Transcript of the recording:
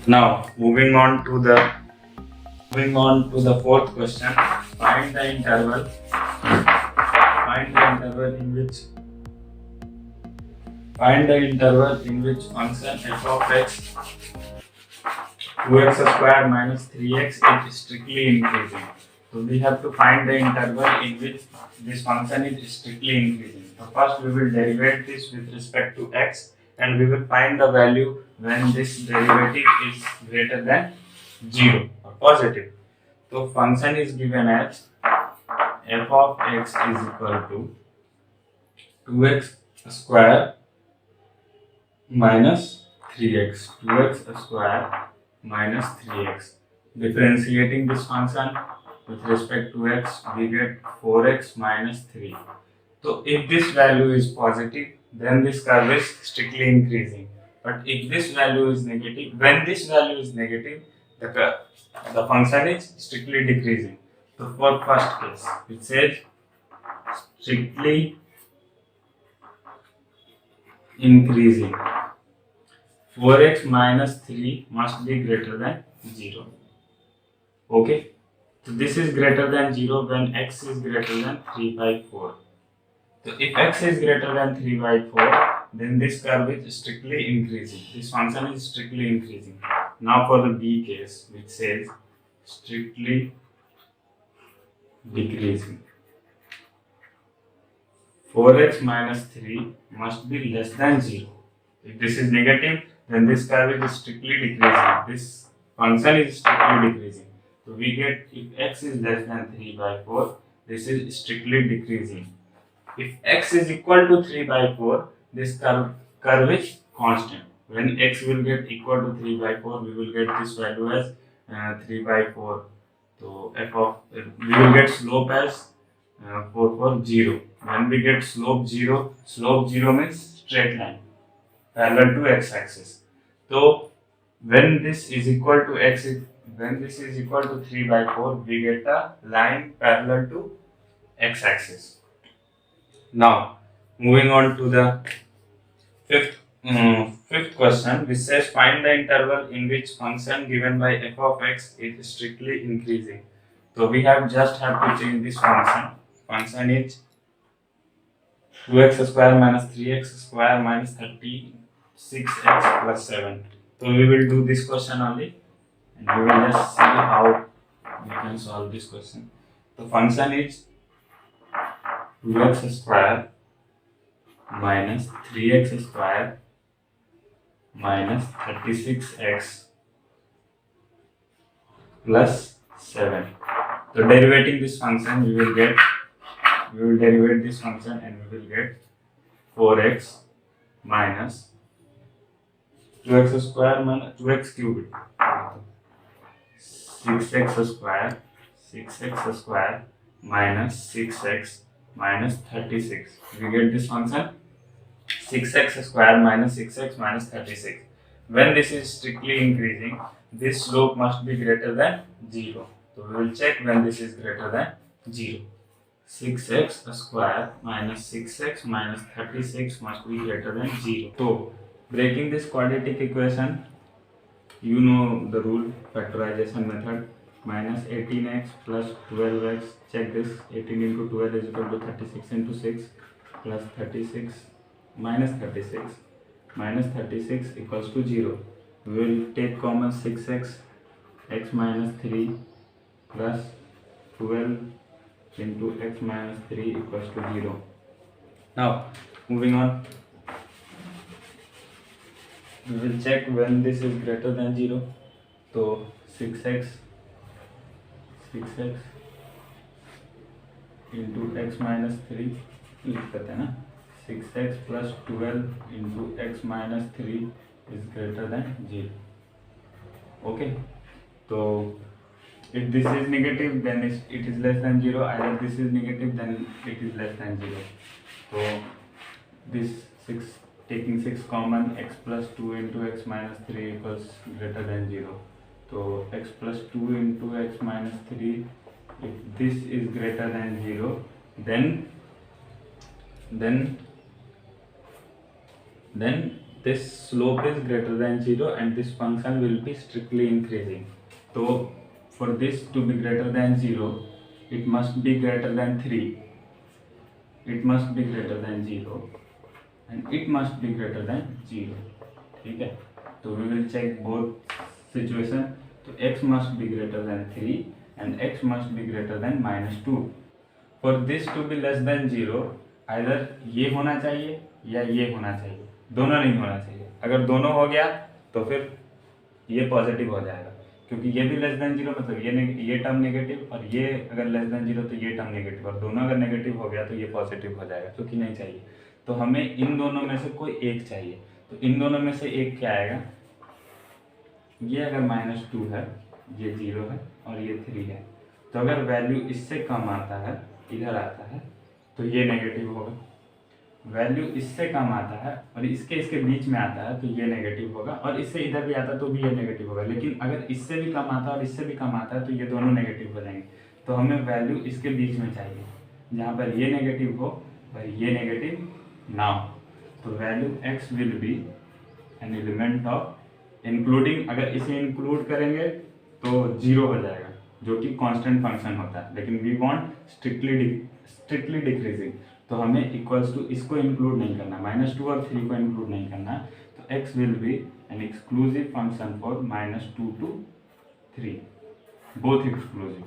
Now moving on to the fourth question. Find the interval. Find the interval in which function f of x 2x square minus 3x is strictly increasing. So we have to find the interval in which this function is strictly increasing. So first we will derivate this with respect to x, and we will find the value when this derivative is greater than 0 or positive. So function is given as f of x is equal to 2x square minus 3x. 2x square minus 3x. Differentiating this function with respect to x, we get 4x minus 3. So if this value is positive, then this curve is strictly increasing. But if this value is negative, when this value is negative, the function is strictly decreasing. So for first case, it says strictly increasing. 4x minus 3 must be greater than 0. Okay. So this is greater than 0 when x is greater than 3 by 4. So if x is greater than 3 by 4, then this curve is strictly increasing. This function is strictly increasing. Now for the B case, which says strictly decreasing. 4x minus 3 must be less than 0. If this is negative, then this curve is strictly decreasing. This function is strictly decreasing. So we get if x is less than 3 by 4, this is strictly decreasing. If x is equal to 3 by 4, this curve is constant. When x will get equal to 3 by 4, we will get this value as 3 by 4. So we will get slope as 4 0. When we get slope 0 means straight line parallel to x-axis. So when this is equal to when this is equal to 3 by 4, we get a line parallel to x-axis. Now moving on to the fifth question, which says find the interval in which function given by f of x is strictly increasing. So we have to change this function. Function is 2x square minus 3x square minus 36x plus 7. So we will do this question only, and we will just see how we can solve this question. The function is 2x square minus 3x square minus 36x plus 7. So derivating this function, we will derivate this function and we will get 4x minus 2x square minus 2x cubed 6x square minus 6x minus 36. We get this function 6x square minus 6x minus 36. When this is strictly increasing, this slope must be greater than 0. So we will check when this is greater than 0. 6x square minus 6x minus 36 must be greater than 0. So breaking this quadratic equation, you know the rule, factorization method. Minus 18x plus 12x, check this, 18 into 12 is equal to 36 into 6 plus 36 minus 36 equals to 0. We will take common 6x, x minus 3 plus 12 into x minus 3 equals to 0. Now moving on, we will check when this is greater than 0. So 6x into x minus 3 लिख सकते हैं ना, 6x plus 12 into x minus 3 is greater than 0. Okay, so if this is negative, then it is less than 0. Either this is negative, then it is less than 0. So this 6, taking 6 common, x plus 2 into x minus 3 equals greater than 0. So x plus 2 into x minus 3, if this is greater than 0, then this slope is greater than 0 and this function will be strictly increasing. So for this to be greater than 0, it must be greater than 3, it must be greater than 0 and it must be greater than 0. ठीक है, तो we will check both situation. तो x must be greater than 3 and x must be greater than -2. For this to be less than 0, either ये होना चाहिए या ये होना चाहिए, दोनों नहीं होना चाहिए. अगर दोनों हो गया तो फिर ये पॉजिटिव हो जाएगा, क्योंकि ये भी लेस देन 0 मतलब ये टर्म नेगेटिव, और ये अगर लेस देन 0 तो ये टर्म नेगेटिव, और दोनों अगर नेगेटिव हो गया तो ये पॉजिटिव हो जाएगा, क्योंकि नहीं चाहिए. तो हमें इन दोनों में से कोई एक चाहिए. तो इन दोनों में से एक क्या आएगा, ये अगर -2 है, ये 0 है और ये 3 है, तो अगर वैल्यू इससे कम आता है, इधर आता है, तो ये नेगेटिव होगा. वैल्यू इससे कम आता है और इसके बीच में आता है तो ये नेगेटिव होगा, और इससे इधर भी आता है तो भी ये नेगेटिव होगा. लेकिन अगर इससे भी कम आता है और इससे भी कम आता है तो ये दोनों नेगेटिव हो जाएंगे. तो हमें वैल्यू इसके बीच में चाहिए, जहाँ पर ये नेगेटिव हो और ये नेगेटिव ना हो. तो value x will be an element of including, अगर इसे इंक्लूड करेंगे तो 0 हो जाएगा, जो कि कांस्टेंट फंक्शन होता है. लेकिन वी वांट स्ट्रिक्टली डिक्रीजिंग, तो हमें इक्वल्स टू इसको इंक्लूड नहीं करना, -2 और 3 को इंक्लूड नहीं करना. तो x will be an exclusive function for -2 to 3, both exclusive.